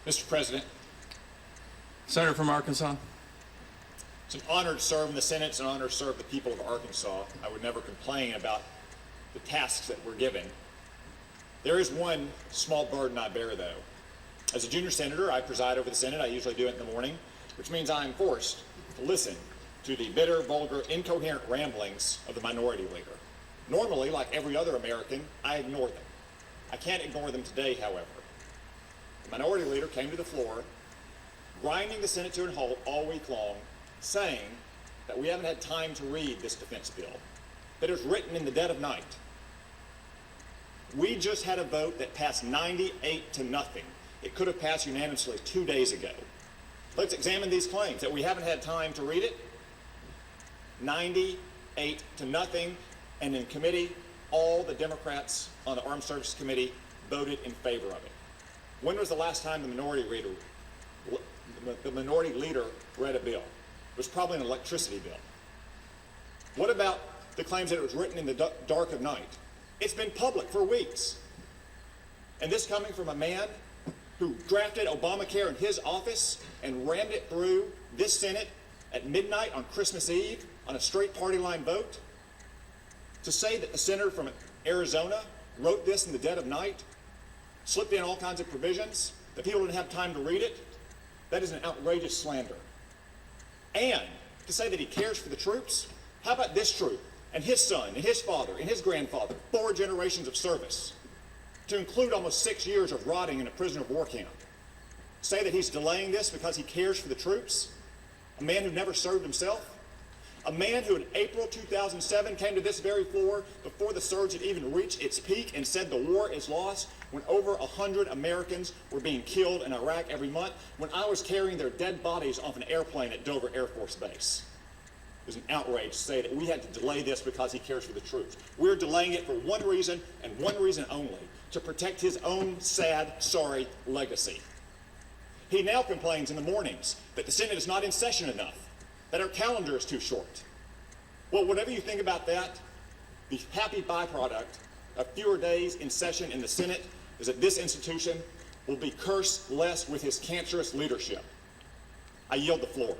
Mr. President, Senator from Arkansas. it's an honor to serve in the Senate. It's an honor to serve the people of Arkansas. I would never complain about the tasks that we're given. There is one small burden I bear, though. As a junior senator, I preside over the Senate. I usually do it in the morning, which means I am forced to listen to the bitter, vulgar, incoherent ramblings of the minority leader. Normally, like every other American, I ignore them. I can't ignore them today, however. The minority leader came to the floor, grinding the Senate to a halt all week long, saying that we haven't had time to read this defense bill, that it was written in the dead of night. We just had a vote that passed 98-0. It could have passed unanimously 2 days ago. Let's examine these claims that we haven't had time to read it. 98-0, and in committee, all the Democrats on the Armed Services Committee voted in favor of it. When was the last time the minority leader read a bill? It was probably an electricity bill. What about the claims that it was written in the dark of night? It's been public for weeks. And this coming from a man who drafted Obamacare in his office and rammed it through this Senate at midnight on Christmas Eve on a straight party line vote? To say that the senator from Arizona wrote this in the dead of night, slipped in all kinds of provisions, that people didn't have time to read it, that is an outrageous slander. And to say that he cares for the troops, how about this troop and his son and his father and his grandfather, 4 generations of service, to include almost 6 years of rotting in a prisoner of war camp? Say that he's delaying this because he cares for the troops? A man who never served himself? A man who in April 2007 came to this very floor before the surge had even reached its peak and said the war is lost, when over 100 Americans were being killed in Iraq every month, when I was carrying their dead bodies off an airplane at Dover Air Force Base. It was an outrage to say that we had to delay this because he cares for the troops. We're delaying it for one reason and one reason only, to protect his own sad, sorry legacy. He now complains in the mornings that the Senate is not in session enough, that our calendar is too short. Well, whatever you think about that, the happy byproduct of fewer days in session in the Senate is that this institution will be cursed less with his cancerous leadership. I yield the floor.